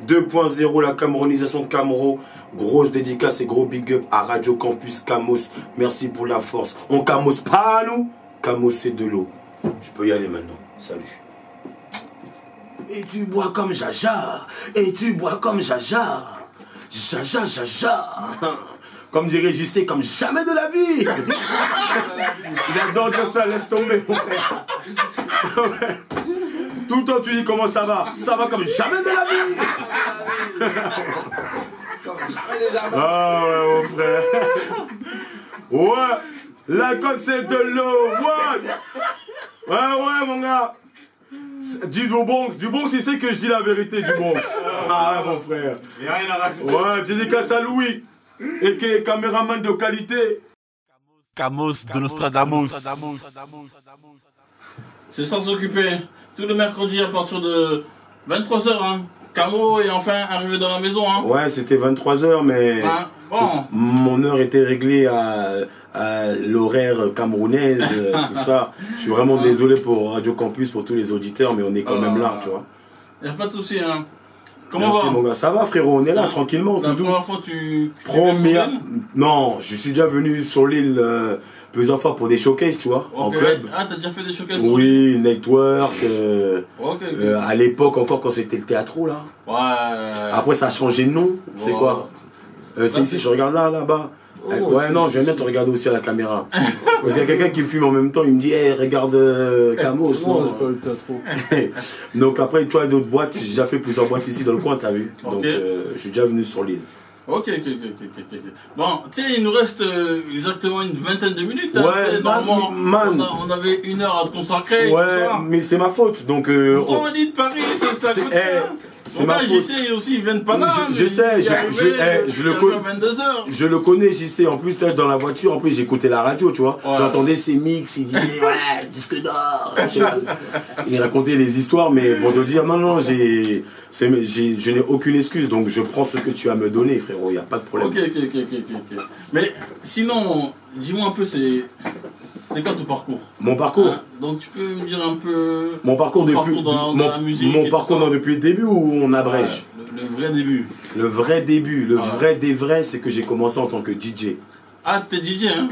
2.0, la camerounisation de Camero. Grosse dédicace et gros big up à Radio Campus Camos. Merci pour la force. On Camos pas nous. Camos c'est de l'eau. Je peux y aller maintenant. Salut. Et tu bois comme Jaja. Et tu bois comme Jaja. Jaja, Jaja. Comme dirait JC, comme jamais de la vie. Il adore dire ça, laisse tomber mon frère. Tout le temps tu dis comment ça va. Ça va comme jamais de la vie. Ah ouais mon frère. Ouais. L'alcool c'est de l'eau. Ouais mon gars. Du Bronx il sait que je dis la vérité du Bronx. Ah ouais mon frère. Ouais, dédicace à Louis. Et qui est caméraman de qualité. Camos de Nostradamus. C'est sans s'occuper. Tous les mercredis à partir de 23h. Hein. Camo est enfin arrivé dans la maison. Hein. Ouais, c'était 23h, mais hein? Bon. Mon heure était réglée à l'horaire camerounaise, tout ça. Je suis vraiment désolé pour Radio Campus, pour tous les auditeurs, mais on est quand même là, tu vois. Y a pas de souci, hein. Comment Merci va mon gars, ça va frérot, on est là tranquillement. La première fois tu Non, je suis déjà venu sur l'île plusieurs fois pour des showcases, tu vois, en club. Ah, t'as déjà fait des showcases? Oui, Network, à l'époque encore quand c'était le théâtre là. Ouais. Après ça a changé de nom, c'est quoi c'est ici, je regarde là-bas. Ouais, non, je viens bien te regarder aussi à la caméra. Il y a quelqu'un qui me filme en même temps, il me dit, hey, regarde Camos. Donc après, tu vois, d'autres boîtes, j'ai déjà fait plusieurs boîtes ici dans le coin, t'as vu. Donc je suis déjà venu sur l'île. Ok. Bon, tu sais, il nous reste exactement une vingtaine de minutes. Hein, ouais, normalement, on avait 1 heure à te consacrer. Ouais, mais c'est ma faute. Donc, pourquoi on dit de Paris, ça coûte c'est ma faute. JC aussi, il vient de Paname. Je sais, je le connais, JC. En plus, là, dans la voiture, en plus, j'écoutais la radio, tu vois. Ouais. J'entendais ses mix, il disait, ouais, disque d'or. Il racontait des histoires, mais pour te dire, non, je n'ai aucune excuse, donc je prends ce que tu as me donné, frérot, il n'y a pas de problème. Ok. Mais sinon, dis-moi un peu, c'est quoi ton parcours? Mon parcours donc tu peux me dire un peu mon parcours dans la musique. Mon parcours depuis le début ou on abrège? Le vrai début. Le vrai début, vrai des vrais, c'est que j'ai commencé en tant que DJ. Ah, t'es DJ, hein?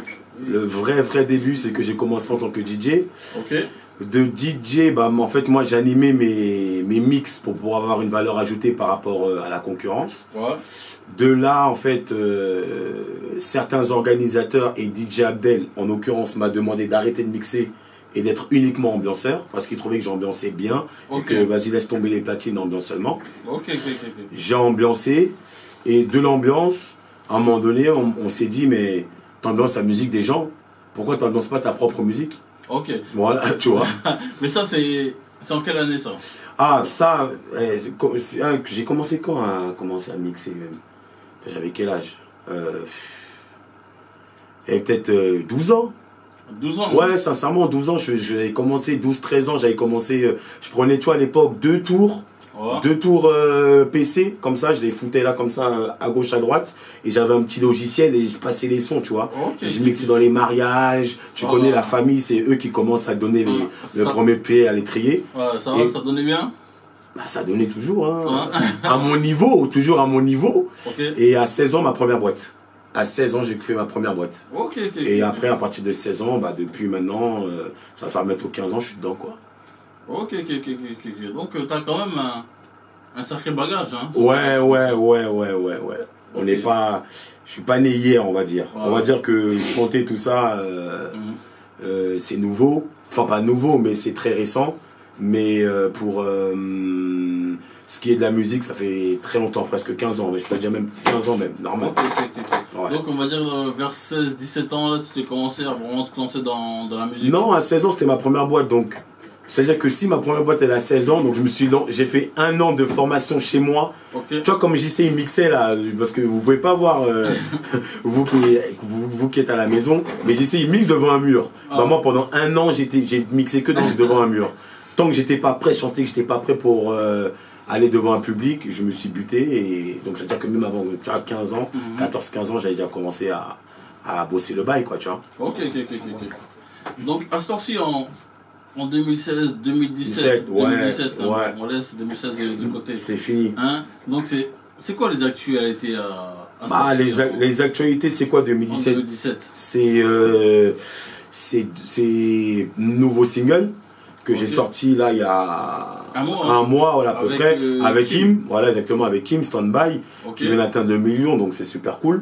Le vrai début, c'est que j'ai commencé en tant que DJ. Ok. De DJ, bah, en fait, moi, j'animais mes mix pour pouvoir avoir une valeur ajoutée par rapport à la concurrence. Ouais. De là, en fait, certains organisateurs et DJ Abdel, en l'occurrence, m'a demandé d'arrêter de mixer et d'être uniquement ambianceur, parce qu'ils trouvaient que j'ambiançais bien, et que vas-y, laisse tomber les platines, ambiance seulement. J'ai ambiancé, et de l'ambiance, à un moment donné, on s'est dit, mais t'ambiances la musique des gens, pourquoi t'ambiances pas ta propre musique? Ok. Voilà, tu vois. Mais ça, c'est en quelle année, ça? Ah, ça, j'ai commencé quand à commencer à mixer même? J'avais quel âge? Peut-être 12 ans. 12 ans? Ouais, sincèrement, 12 ans, j'avais commencé, 12-13 ans, j'avais commencé, je prenais, tu vois, à l'époque, 2 tours. Ouais. 2 tours PC, comme ça, je les foutais là, comme ça, à gauche, à droite. Et j'avais un petit logiciel et je passais les sons, tu vois. Je mixais dans les mariages, tu connais la famille, c'est eux qui commencent à donner le premier pied à l'étrier. Ouais, ça donnait bien? Bah, ça donnait toujours, hein. À mon niveau, toujours à mon niveau. Et à 16 ans, ma première boîte. À 16 ans, j'ai fait ma première boîte. Et après, à partir de 16 ans, bah, depuis maintenant, ça va faire bientôt 15 ans, je suis dedans, quoi. Ok. Donc, tu as quand même un sacré bagage, hein? Ouais. On n'est pas... Je suis pas né hier, on va dire. Ouais. On va dire que chanter tout ça, c'est nouveau. Enfin, pas nouveau, mais c'est très récent. Mais pour ce qui est de la musique, ça fait très longtemps, presque 15 ans. Mais je peux dire même 15 ans même, normal. Ouais. Donc on va dire vers 16-17 ans, là, tu t'es commencé à vraiment te lancer dans la musique? Non, à 16 ans, c'était ma première boîte. Donc, c'est-à-dire que si ma première boîte, elle a 16 ans, donc j'ai fait 1 an de formation chez moi. Tu vois, comme j'essaie, il mixait là, parce que vous pouvez pas voir, vous qui êtes à la maison, mais j'essaie, il mixe devant un mur. Bah, moi, pendant 1 an, j'ai mixé que devant un mur. Tant que j'étais pas prêt à chanter, que j'étais pas prêt pour aller devant un public, je me suis buté. Et donc, ça veut dire que même avant 15 ans, 14-15 ans, j'avais déjà commencé à bosser le bail, quoi, tu vois. Ok. Donc, à ce temps-ci, en 2016, 2017, ouais, 2017, hein, ouais. on laisse 2016 de côté. C'est fini. Hein? Donc c'est quoi les actualités à Bah, les actualités, c'est quoi 2017? 2017. C'est nouveau single que j'ai sorti là il y a un mois voilà, à peu près, avec Kim. Voilà, exactement, avec Kim, Standby, qui vient d'atteindre 2 millions, donc c'est super cool.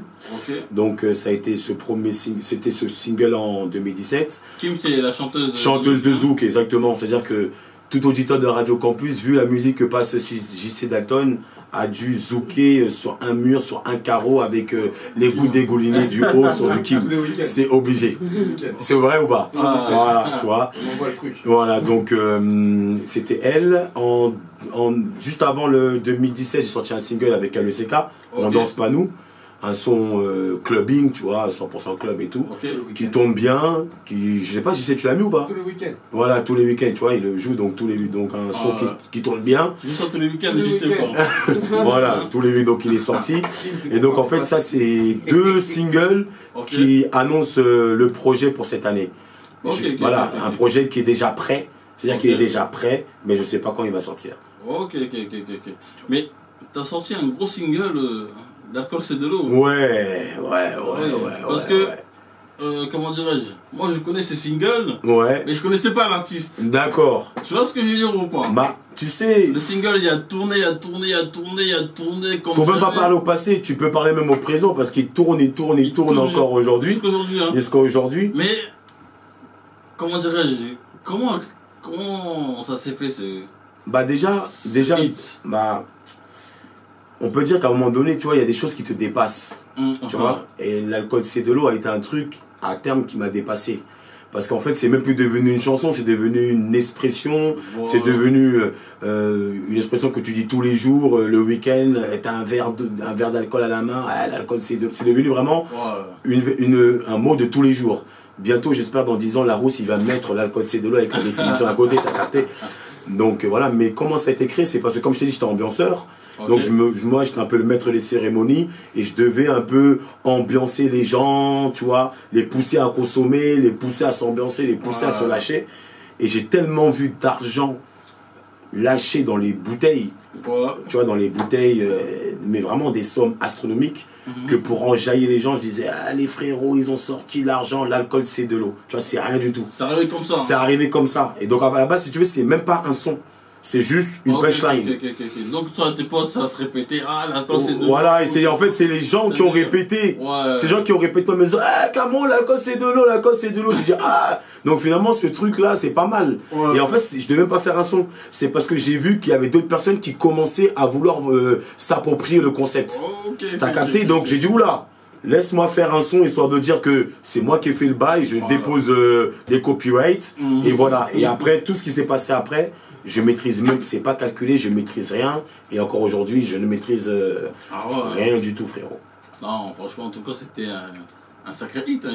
Donc ça a été c'était ce single en 2017. Kim, c'est la chanteuse de Zouk, exactement. C'est-à-dire que tout auditeur de Radio Campus, vu la musique que passe JC Dalton, a dû zouker sur un mur, sur un carreau, avec les gouttes dégoulinées du haut sur du Kim. C'est obligé. C'est vrai ou pas? Voilà, tu vois. Voilà, donc c'était elle. Juste avant le 2017, j'ai sorti un single avec LECK, On danse pas nous. Un son clubbing, tu vois, 100% club et tout, qui tombe bien, je sais pas si tu l'as mis ou pas. Tous les week-ends. Voilà, tous les week-ends, tu vois, il le joue donc donc un son qui tourne bien. Je sors tous les week-ends, je sais pas. Voilà, tous les week-ends, donc il est sorti. Et donc en fait, ça c'est 2 singles qui annoncent le projet pour cette année. Voilà, un projet qui est déjà prêt, c'est-à-dire qu'il est déjà prêt, mais je sais pas quand il va sortir. Ok. Mais t'as sorti un gros single. L'alcool c'est de l'eau. Ouais. Parce que, comment dirais-je, moi je connais ces singles, mais je connaissais pas l'artiste. D'accord. Tu vois ce que je veux dire ou pas? Bah, tu sais. Le single il a tourné comme faut même pas parler au passé, tu peux parler même au présent parce qu'il tourne encore aujourd'hui. Jusqu'à aujourd'hui. Mais, comment dirais-je, comment ça s'est fait ce. Bah, déjà, bah. On peut dire qu'à un moment donné, tu vois, il y a des choses qui te dépassent, tu vois. Et l'alcool c'est de l'eau a été un truc à terme qui m'a dépassé. Parce qu'en fait, c'est même plus devenu une chanson, c'est devenu une expression, c'est devenu une expression que tu dis tous les jours, le week-end, t'as un verre d'alcool à la main, l'alcool c'est devenu vraiment un mot de tous les jours. Bientôt, j'espère, dans 10 ans, Larousse, il va mettre l'alcool c'est de l'eau avec la définition à côté, t'as capté. Donc voilà, mais comment ça a été créé? C'est parce que comme je t'ai dit, j'étais ambianceur. Donc moi j'étais un peu le maître des cérémonies et je devais un peu ambiancer les gens, tu vois, les pousser à consommer, les pousser à s'ambiancer, les pousser à se lâcher. Et j'ai tellement vu d'argent lâché dans les bouteilles, tu vois, dans les bouteilles, mais vraiment des sommes astronomiques, que pour enjailler les gens, je disais, ah les frérots, ils ont sorti l'argent, l'alcool c'est de l'eau. Tu vois, c'est rien du tout. C'est arrivé comme ça. C'est arrivé comme ça. Et donc à la base, si tu veux, c'est même pas un son. C'est juste une punchline. Donc toi tes potes ça se répétait, l'alcool c'est de l'eau. Voilà, et en fait c'est les gens qui ont répété. Ces gens qui ont répété mais Camo, l'alcool c'est de l'eau, l'alcool c'est de l'eau. Je dis donc finalement ce truc là c'est pas mal. Et en fait je devais même pas faire un son. C'est parce que j'ai vu qu'il y avait d'autres personnes qui commençaient à vouloir s'approprier le concept. T'as capté? Donc j'ai dit oula, laisse-moi faire un son histoire de dire que c'est moi qui ai fait le bail, je dépose les copyrights et voilà. Et après tout ce qui s'est passé après, je maîtrise même, c'est pas calculé, je maîtrise rien. Et encore aujourd'hui, je ne maîtrise rien du tout, frérot. Non, franchement, en tout cas, c'était un sacré hit.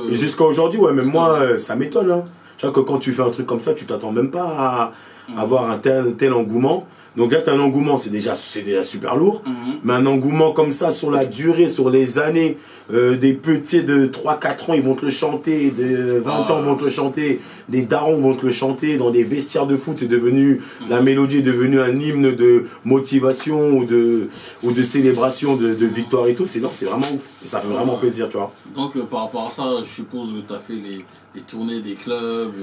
Jusqu'à aujourd'hui, même moi, ça m'étonne. Hein. Tu vois que quand tu fais un truc comme ça, tu t'attends même pas à avoir un tel engouement. Donc là, tu as un engouement, c'est déjà super lourd. Mais un engouement comme ça, sur la durée, sur les années, des petits de 3-4 ans, ils vont te le chanter, de 20 ans vont te le chanter, des darons vont te le chanter, dans des vestiaires de foot, c'est devenu, la mélodie est devenue un hymne de motivation ou de célébration de victoire et tout. C'est vraiment ouf. Et ça fait vraiment plaisir, tu vois. Donc par rapport à ça, je suppose que tu as fait les tournées des clubs.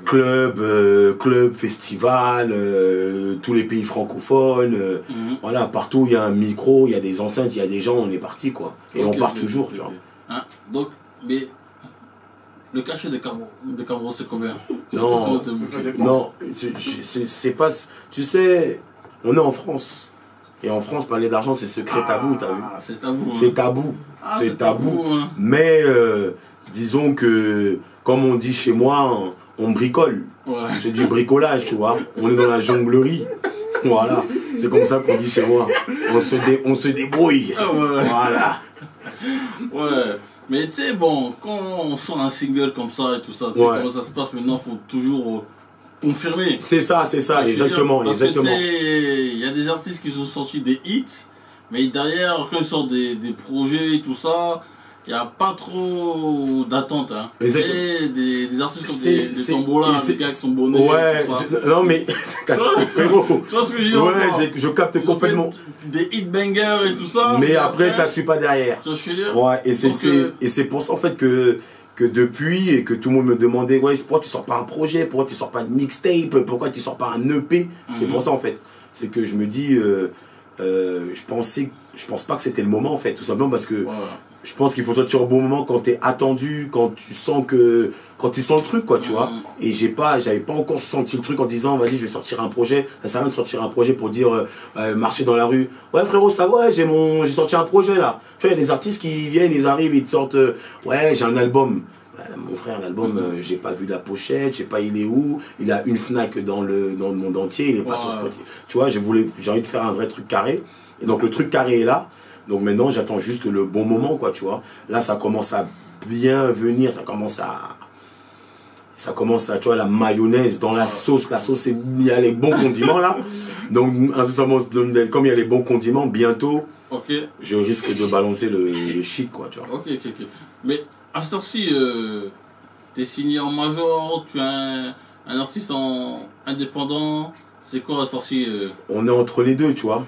Clubs, festivals, tous les pays francophones. Voilà, partout il y a un micro, il y a des enceintes, il y a des gens, on est parti quoi. Et on part toujours, tu vois. Hein? Donc, mais le cachet de Cameroun, c'est combien? Non, c'est pas. Tu sais, on est en France. Et en France, parler d'argent, c'est secret tabou, t'as vu? C'est tabou. Hein. C'est tabou. C'est tabou. Hein. Mais disons que, comme on dit chez moi, on bricole. C'est du bricolage, tu vois. On est dans la jonglerie. Voilà. C'est comme ça qu'on dit chez moi. On se débrouille. Voilà. Ouais. Mais tu sais, bon, quand on sort un single comme ça et tout ça, tu sais comment ça se passe maintenant, il faut toujours confirmer. C'est ça, exactement. Il y a des artistes qui sont sortis des hits, mais derrière, quand ils sortent des projets et tout ça, il n'y a pas trop d'attente. Hein. Des artistes comme des Tombola, des gars qui sont bonnets. Ouais, non mais. Frérot. Tu vois ce que je dis? Ouais, je capte complètement. Des hitbangers et tout ça. Mais après, ça ne suit pas derrière. Tu vois ce que je veux dire? Ouais, et c'est pour ça en fait que depuis et que tout le monde me demandait, ouais, pourquoi tu sors pas un projet, pourquoi tu sors pas de mixtape, pourquoi tu sors pas un EP. C'est pour ça en fait. C'est que je me dis, je pense pas que c'était le moment en fait, tout simplement parce que je pense qu'il faut sortir au bon moment quand tu es attendu, quand tu sens le truc quoi, tu vois. Et j'avais pas encore senti le truc en disant vas-y je vais sortir un projet. Ça sert à rien de sortir un projet pour dire marcher dans la rue. Ouais frérot ça va, j'ai sorti un projet là. Tu vois il y a des artistes qui viennent, ils arrivent, ils te sortent ouais j'ai un album. Mon frère, l'album, j'ai pas vu la pochette, je sais pas il est où, il a une Fnac dans le monde entier, il est pas sur Spotify. Tu vois, j'ai envie de faire un vrai truc carré. Et donc le truc carré est là. Donc maintenant j'attends juste le bon moment quoi, tu vois. Là ça commence à bien venir, ça commence à tu vois la mayonnaise dans la sauce il y a les bons condiments là. Donc incessamment comme il y a les bons condiments, bientôt je risque de balancer le shit quoi, tu vois. Ok. Mais à ce temps-ci, tu es signé en major, tu es un artiste indépendant, c'est quoi à ce temps-ci On est entre les deux, tu vois.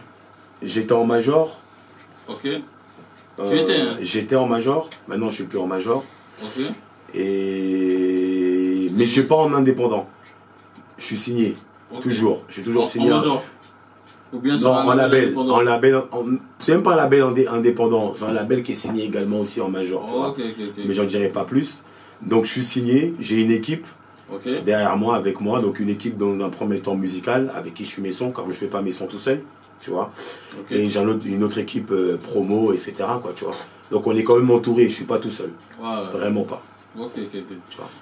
J'étais en major. Ok. Tu étais hein? J'étais en major, maintenant je suis plus en major. Ok. Mais je suis pas en indépendant. Je suis signé, toujours. Je suis toujours signé. En major. Ou bien non, en label. C'est même pas un label indépendant, c'est un label qui est signé également aussi en major. Mais j'en dirai pas plus. Donc je suis signé, j'ai une équipe derrière moi, avec moi, donc une équipe dans un premier temps musical avec qui je fais mes sons, car je fais pas mes sons tout seul, tu vois. Et j'ai une autre équipe promo, etc. quoi, tu vois. Donc on est quand même entouré, je suis pas tout seul. Vraiment pas.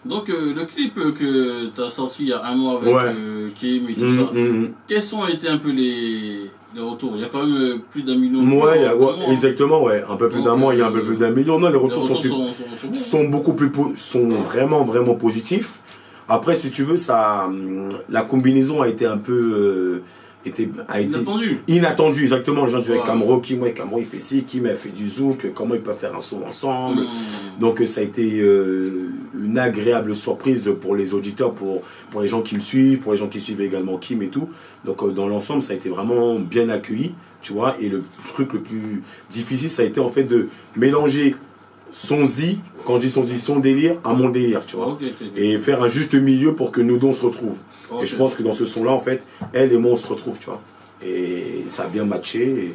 Donc le clip que tu as sorti il y a un mois avec Kim et tout ça, quels ont été un peu les retours? Il y a quand même plus d'1 million. Exactement, un peu plus d'un mois, il y a un peu plus d'1 million. Non, les retours sont beaucoup plus sont vraiment positifs. Après, si tu veux, la combinaison a été un peu inattendu, exactement. Les gens disaient Camaro, Kim il fait ci, Kim elle fait du zouk, comment ils peuvent faire un son ensemble. Donc ça a été une agréable surprise pour les auditeurs, pour les gens qui me suivent, pour les gens qui suivent également Kim et tout. Donc dans l'ensemble ça a été vraiment bien accueilli, tu vois. Et le truc le plus difficile ça a été en fait de mélanger son quand je dis son délire à mon délire, tu vois. Et faire un juste milieu pour que nous deux on se retrouve. Et je pense que dans ce son-là, en fait, elle et moi, on se retrouve, tu vois. Et ça a bien matché.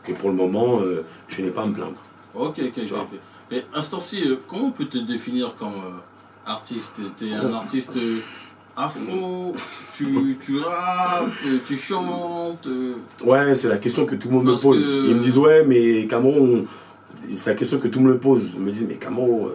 Et pour le moment, je n'ai pas à me plaindre. Ok. Et à ce temps-ci, comment on peut te définir comme artiste? Tu es un artiste afro, tu rappes, tu chantes Ouais, c'est la question que tout le monde me pose. Ils me disent, ouais, mais Camaro, c'est la question que tout le monde me pose. Ils me disent, mais Camaro...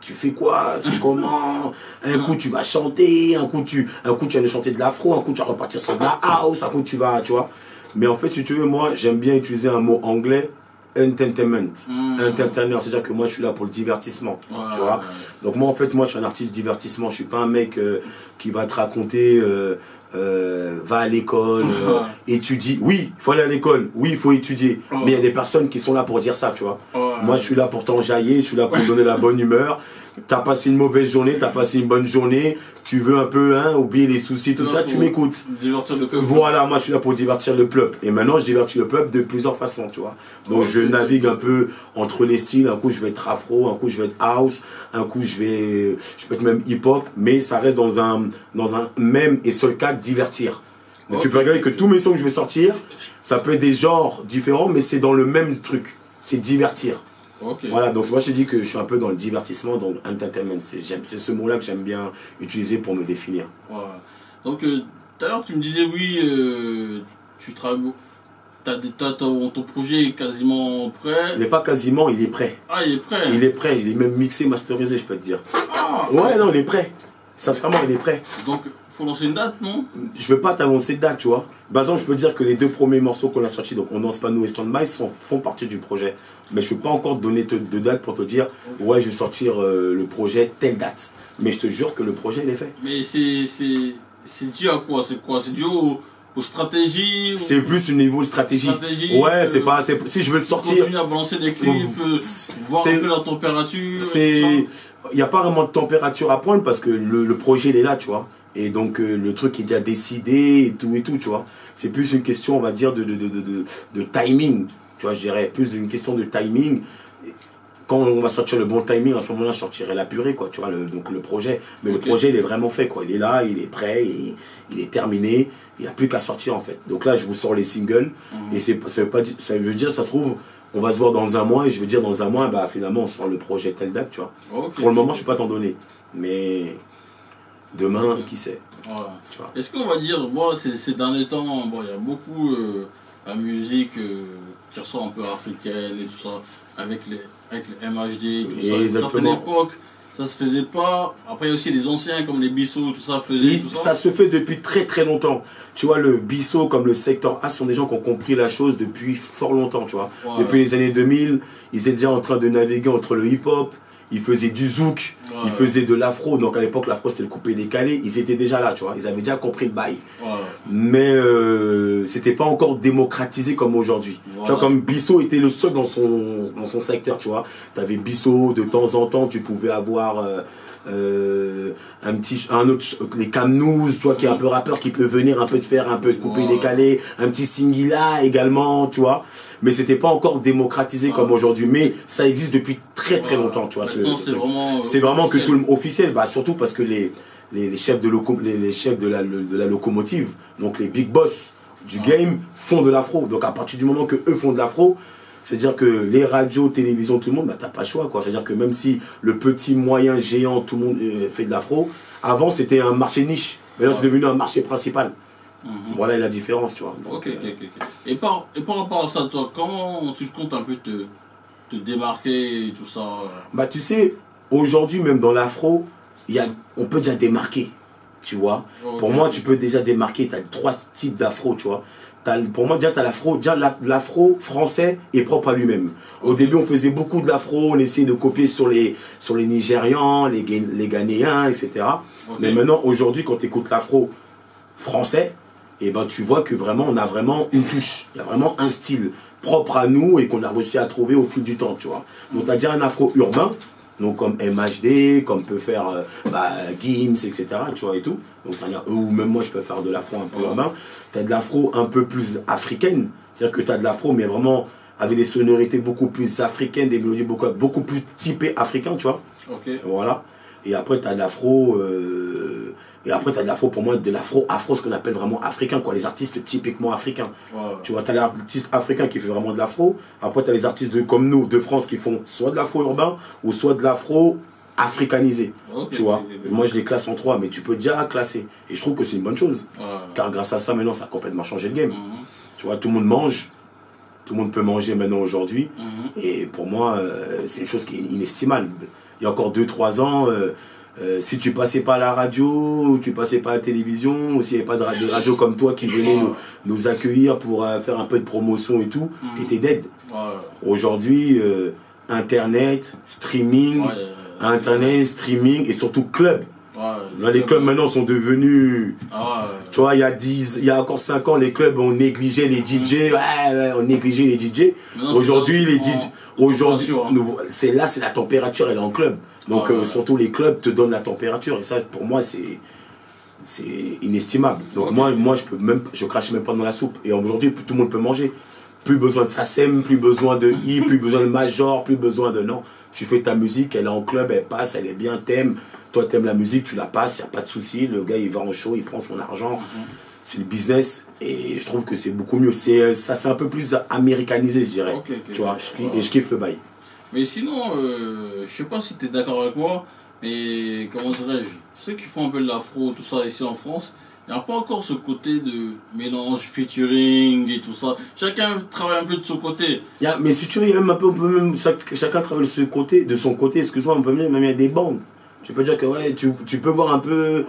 tu fais quoi? C'est comment? Un coup tu vas chanter, un coup tu vas chanter de l'afro, un coup tu vas repartir sur de la house, un coup tu vas, tu vois. Mais en fait, si tu veux, moi j'aime bien utiliser un mot anglais, entertainment. Entertainer, c'est-à-dire que moi je suis là pour le divertissement, tu vois. Donc moi en fait, moi je suis un artiste divertissement, je suis pas un mec qui va te raconter va à l'école, étudie. Oui, il faut aller à l'école, oui, il faut étudier. Mais il y a des personnes qui sont là pour dire ça, tu vois. Moi, je suis là pour t'enjailler, je suis là pour te donner la bonne humeur. T'as passé une mauvaise journée, t'as passé une bonne journée, tu veux un peu oublier les soucis, tout ça, tu m'écoutes. Divertir le peuple. Voilà, moi je suis là pour divertir le peuple. Et maintenant, je divertis le peuple de plusieurs façons, tu vois. Donc je navigue un peu entre les styles. Un coup, je vais être afro, un coup, je vais être house, un coup, je peux être même hip-hop, mais ça reste dans un même et seul cas, divertir. Donc tu peux regarder que tous mes sons que je vais sortir, ça peut être des genres différents, mais c'est dans le même truc. C'est divertir. Voilà, donc moi je te dis que je suis un peu dans le divertissement, dans l'entertainment. C'est ce mot-là que j'aime bien utiliser pour me définir. Donc tout à l'heure tu me disais oui, tu travailles beaucoup. Ton projet est quasiment prêt. Il n'est pas quasiment, il est prêt. Ah, il est prêt. Il est prêt, il est même mixé, masterisé, je peux te dire. Ouais, non, il est prêt. Sincèrement, il est prêt. Donc, faut lancer une date, non? Je ne veux pas t'annoncer de date, tu vois. Par exemple, je peux te dire que les 2 premiers morceaux qu'on a sortis, donc On danse pas nous et Stand By, font partie du projet. Mais je ne peux pas encore donner de date pour te dire, ouais, je vais sortir le projet telle date. Mais je te jure que le projet, il est fait. Mais c'est dû à quoi? C'est quoi? C'est dû aux stratégies. C'est plus au niveau de stratégie. Ouais, c'est pas. Si je veux le sortir. Continuer à balancer des clips, voir un peu la température. Il n'y a pas vraiment de température à prendre parce que le projet il est là, tu vois. Et donc le truc est déjà décidé et tout, tu vois. C'est plus une question, on va dire, de timing. Tu vois, je dirais plus une question de timing. Quand on va sortir le bon timing, à ce moment-là, je sortirai la purée, quoi, tu vois, donc le projet. Mais le projet, il est vraiment fait, quoi. Il est là, il est prêt, il est terminé. Il n'y a plus qu'à sortir, en fait. Donc là, je vous sors les singles. Et ça veut dire, ça se trouve, on va se voir dans un mois. Et je veux dire, dans un mois, bah, finalement, on sort le projet telle date, tu vois. Pour le moment, je ne peux pas t'en donner. Mais demain, qui sait. Voilà. Est-ce qu'on va dire, moi, ces derniers temps, bon, il y a beaucoup la musique qui ressort un peu africaine et tout ça, avec les MHD, tout ça. À une certaine époque, ça se faisait pas. Après, il y a aussi les anciens comme les Bissau, tout ça faisaient. Tout ça. Ça se fait depuis très très longtemps. Tu vois, le Bissau comme le secteur A sont des gens qui ont compris la chose depuis fort longtemps, tu vois. Ouais. Depuis les années 2000, ils étaient déjà en train de naviguer entre le hip-hop. Ils faisaient du zouk, ils faisaient de l'afro. Donc à l'époque, l'afro c'était le coupé décalé. Ils étaient déjà là, tu vois. Ils avaient déjà compris le bail. Mais c'était pas encore démocratisé comme aujourd'hui. Tu vois, comme Bissau était le seul dans son secteur, tu vois. Tu avais Bissau, de temps en temps, tu pouvais avoir un autre, les Camnous, tu vois, qui est un peu rappeur, qui peut venir un peu te faire un peu de coupé décalé. Un petit Singila également, tu vois. Mais c'était pas encore démocratisé comme aujourd'hui. Mais ça existe depuis très très longtemps, tu vois. C'est vraiment que tout le officiel, bah, surtout parce que les chefs de la locomotive, donc les big boss du game, font de l'afro. Donc à partir du moment que eux font de l'afro, c'est-à-dire que les radios, télévisions, tout le monde, bah, t'as pas le choix, quoi. C'est-à-dire que même si le petit, moyen, géant, tout le monde fait de l'afro, avant c'était un marché niche. Maintenant c'est devenu un marché principal. Voilà la différence, tu vois. Donc, ok. Et par rapport à ça, toi, comment tu comptes un peu te démarquer et tout ça? Bah tu sais, aujourd'hui même dans l'afro, on peut déjà démarquer, tu vois. Pour moi, tu peux déjà démarquer, tu as 3 types d'afro, tu vois. Pour moi, déjà, tu as l'afro français est propre à lui-même. Au début, on faisait beaucoup de l'afro, on essayait de copier sur les Nigérians, les Ghanéens, etc. Mais maintenant, aujourd'hui, quand tu écoutes l'afro français, et ben tu vois que vraiment on a vraiment une touche, il y a vraiment un style propre à nous et qu'on a réussi à trouver au fil du temps, tu vois. Donc tu as déjà un afro urbain, donc comme MHD, comme peut faire Gims, etc. tu vois et tout. Donc ou même moi je peux faire de l'afro un peu urbain. Tu as de l'afro un peu plus africaine, c'est-à-dire que tu as de l'afro mais vraiment avec des sonorités beaucoup plus africaines, des mélodies beaucoup plus typées africains, tu vois. Voilà. Et après tu as de l'afro pour moi, de l'afro, ce qu'on appelle vraiment africain, quoi, les artistes typiquement africains. Tu vois, tu as l'artiste africain qui fait vraiment de l'afro. Après, tu as les artistes comme nous, de France, qui font soit de l'afro urbain ou soit de l'afro africanisé. Tu vois, moi je les classe en 3, mais tu peux déjà classer. Et je trouve que c'est une bonne chose. Car grâce à ça, maintenant, ça a complètement changé le game. Tu vois, tout le monde mange. Tout le monde peut manger maintenant aujourd'hui. Et pour moi, c'est une chose qui est inestimable. Il y a encore 2-3 ans... si tu passais pas à la radio, ou tu passais pas à la télévision, ou s'il n'y avait pas de radio comme toi qui venait nous accueillir pour faire un peu de promotion et tout, t'étais dead. Aujourd'hui, Internet, streaming, et surtout club. Les clubs maintenant sont devenus... Tu vois, il y a encore 5 ans, les clubs ont négligé les DJ. On négligeait les DJ. Aujourd'hui, les DJ... Aujourd'hui, c'est la température, elle est en club. Donc surtout les clubs te donnent la température et ça pour moi c'est inestimable. Donc moi je crache même pas dans la soupe et aujourd'hui tout le monde peut manger. Plus besoin de SACEM, plus besoin de plus besoin de Major, plus besoin de non. Tu fais ta musique, elle est en club, elle passe, elle est bien, t'aimes. Toi t'aimes la musique, tu la passes, y a pas de souci. Le gars il va en show, il prend son argent. C'est le business et je trouve que c'est beaucoup mieux. Ça c'est un peu plus américanisé je dirais. Tu vois, et je kiffe le bail. Mais sinon, je sais pas si tu es d'accord avec moi, mais comment dirais-je, ceux qui font un peu de l'afro, tout ça ici en France, il n'y a pas encore ce côté de mélange, featuring et tout ça. Chacun travaille un peu de son côté. Mais featuring, même un peu, chacun travaille de son côté, excuse-moi, on peut même il y a des bandes. Tu peux dire que ouais, tu peux voir un peu,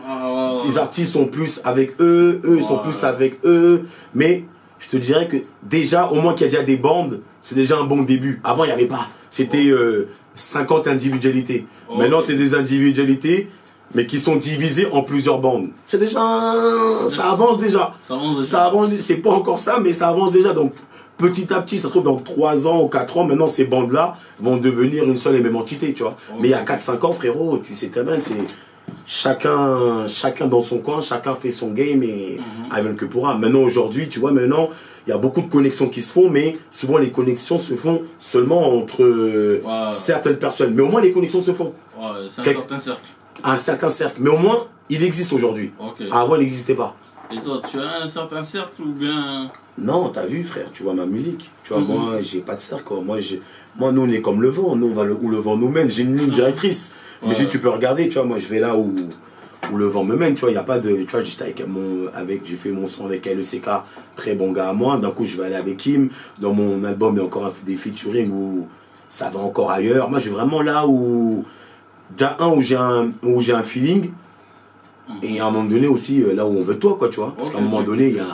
les artistes sont plus avec eux, ils sont plus avec eux, mais je te dirais que déjà, au moins qu'il y a déjà des bandes, c'est déjà un bon début. Avant, il n'y avait pas. C'était 50 individualités. Maintenant, c'est des individualités, mais qui sont divisés en plusieurs bandes. C'est déjà... Ça avance déjà. Ça avance, c'est pas encore ça, mais ça avance déjà. Donc, petit à petit, ça se trouve dans 3 ans ou 4 ans, maintenant, ces bandes-là vont devenir une seule et même entité, tu vois. Okay. Mais il y a 4-5 ans, frérot, tu sais très bien, c'est... Chacun dans son coin, chacun fait son game et avec que pourra. Maintenant, aujourd'hui, tu vois, maintenant, il y a beaucoup de connexions qui se font, mais souvent les connexions se font seulement entre certaines personnes. Mais au moins, les connexions se font. C'est un certain cercle. Un certain cercle. Mais au moins, il existe aujourd'hui. Okay. Avant, il n'existait pas. Et toi, tu as un certain cercle ou bien... Non, t'as vu, frère, tu vois ma musique. Tu vois, moi, j'ai pas de cercle. Moi, nous, on est comme le vent. Nous, on va où le vent nous mène. J'ai une ligne directrice. Mais si tu peux regarder, tu vois, moi je vais là où le vent me mène, tu vois, il n'y a pas de... Tu vois, j'étais j'ai fait mon son avec LECK, très bon gars à moi, d'un coup je vais aller avec him, dans mon album il y a encore des featuring où ça va encore ailleurs. Moi je vais vraiment là où... Déjà où j'ai un feeling, et à un moment donné aussi là où on veut toi, quoi, tu vois. Parce qu'à un moment donné, il y a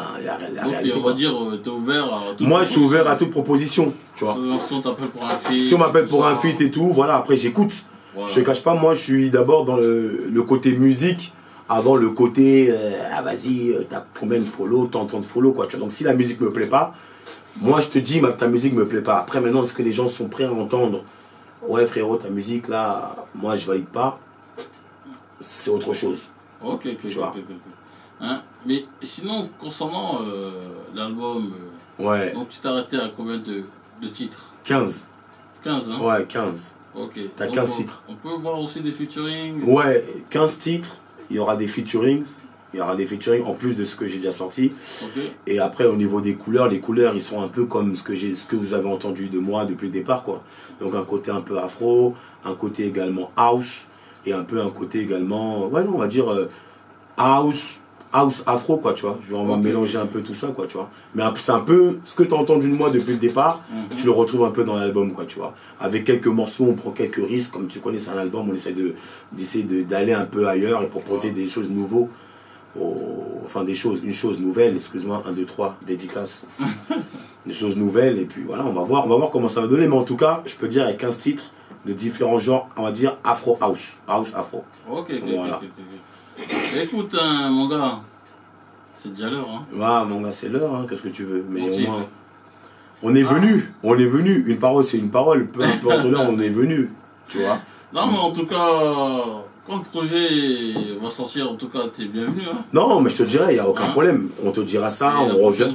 donc, on va dire, tu es ouvert à toute moi je suis ouvert à toute proposition, tu vois. Si on t'appelle pour un feat... Si on m'appelle pour un feat et tout, voilà, après j'écoute. Voilà. Je te cache pas, moi je suis d'abord dans le côté musique avant le côté ah vas-y, t'as combien de follow, tant de follow, quoi, tu vois. Donc si la musique me plaît pas, moi je te dis ta musique me plaît pas. Après maintenant, est-ce que les gens sont prêts à entendre ouais frérot, ta musique là, moi je valide pas, c'est autre chose. Ok. Hein? Mais sinon, concernant l'album, donc tu t'es arrêté à combien de titres? 15. 15, hein? Ouais, 15. Ok. T'as 15 titres. On peut voir aussi des featuring? Ouais, 15 titres, il y aura des featurings. Il y aura des featuring en plus de ce que j'ai déjà sorti. Okay. Et après, au niveau des couleurs, les couleurs, ils sont un peu comme ce que vous avez entendu de moi depuis le départ, quoi. Donc un côté un peu afro, un côté également house, et un côté également, ouais, non, on va dire house afro, quoi, tu vois. Je vais en mélanger un peu tout ça, quoi, tu vois. Mais c'est un peu ce que tu as entendu de moi depuis le départ, tu le retrouves un peu dans l'album, quoi, tu vois. Avec quelques morceaux, on prend quelques risques, comme tu connais, c'est un album, on essaie d'aller un peu ailleurs et proposer des choses nouvelles. Enfin une chose nouvelle, excuse-moi, 1, 2, 3, dédicace. Des choses nouvelles, et puis voilà, on va voir comment ça va donner. Mais en tout cas, je peux dire avec 15 titres de différents genres, on va dire afro house afro. Ok. Écoute, mon gars, c'est déjà l'heure, hein. Ouais, mon gars, c'est l'heure, hein, qu'est-ce que tu veux. Mais au moins, on est venu, une parole c'est une parole, peu importe l'heure, on est venu, tu vois. Non, mais en tout cas, quand le projet va sortir, en tout cas, t'es bienvenu, hein. Non, mais je te dirai, il n'y a aucun problème. On te dira ça, on revient.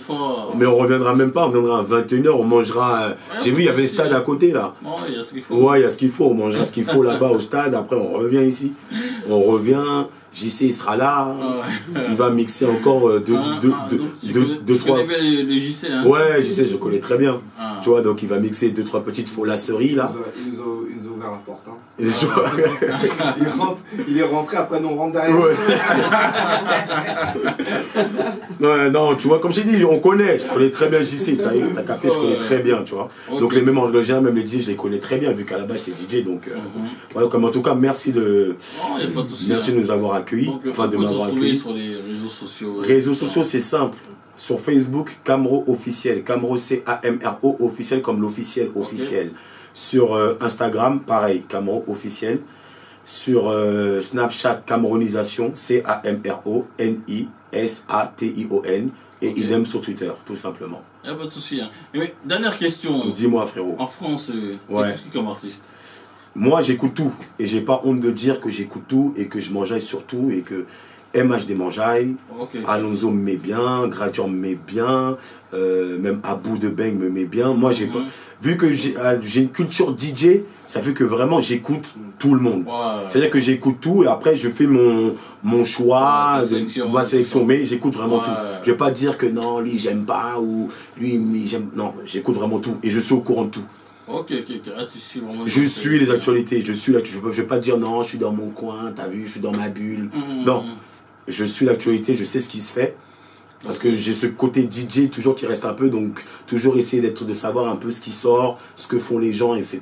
Mais on reviendra même pas, on viendra à 21h, on mangera. J'ai vu, il y avait le stade à côté là. Non, il y a ce qu'il faut. Ouais, il y a ce qu'il faut, on mangera ce qu'il faut là-bas au stade, après on revient ici. On revient, JC il sera là, il va mixer encore deux, trois. Tu connais le JC, hein? Ouais, JC, je connais très bien. Tu vois, donc il va mixer 2-3 petites folasseries là. Il nous a ouvert la porte, hein. Il est rentré, après nous on rentre derrière. Ouais, non, tu vois, comme j'ai dit, je connais très bien JC, t'as capté, je connais très bien, tu vois. Okay. Donc les mêmes anglogènes, même les DJ, je les connais très bien, vu qu'à la base c'est DJ, donc voilà, comme en tout cas, merci de nous avoir accueillis, enfin de m'avoir accueilli. Sur les réseaux sociaux. Réseaux sociaux, c'est simple. Sur Facebook, Camro officiel, Camro CAMRO officiel comme l'officiel officiel. Sur Instagram, pareil, Camro officiel. Sur Snapchat, Cameronisation, CAMRONISATION. Et idem sur Twitter, tout simplement. Il n'y a pas de souci. Hein. Mais dernière question. Dis-moi, frérot. En France, ouais. Qui comme artiste? Moi, j'écoute tout. Et j'ai pas honte de dire que j'écoute tout et que je mangeaille sur tout et que MHD mangeaille, Alonso me met bien, Gradior me met bien, même Abou de Beng me met bien. Moi, j'ai pas... Vu que j'ai une culture DJ, ça fait que vraiment j'écoute tout le monde. C'est-à-dire que j'écoute tout et après je fais mon choix, ma sélection, mais j'écoute vraiment tout. Je vais pas dire que non, lui j'aime pas ou lui j'aime. Non, j'écoute vraiment tout et je suis au courant de tout. Je suis les actualités, je suis là, je vais pas dire non, je suis dans mon coin, t'as vu, je suis dans ma bulle. Non, je suis l'actualité, je sais ce qui se fait. Parce que j'ai ce côté DJ toujours qui reste un peu, donc toujours essayer de savoir un peu ce qui sort, ce que font les gens, etc.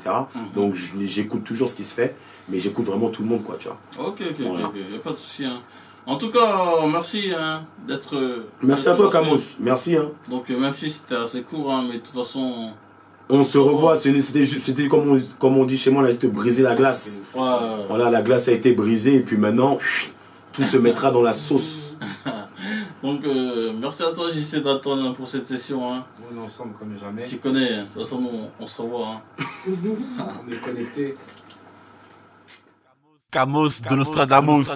Donc j'écoute toujours ce qui se fait, mais j'écoute vraiment tout le monde, quoi, tu vois. Ok, il n'y a pas de souci. Hein. En tout cas, merci d'être... Merci à toi, Camos, merci. Hein. Donc même si c'était assez court, hein, mais de toute façon, On se revoit, c'était comme on dit chez moi, on a juste brisé la glace. Ouais. Voilà, la glace a été brisée et puis maintenant, tout se mettra dans la sauce. Donc, merci à toi, JC, d'attendre pour cette session. Hein. On est ensemble comme jamais. Tu connais, de toute façon, on se revoit. Hein. On est connectés. Camos de Nostradamus.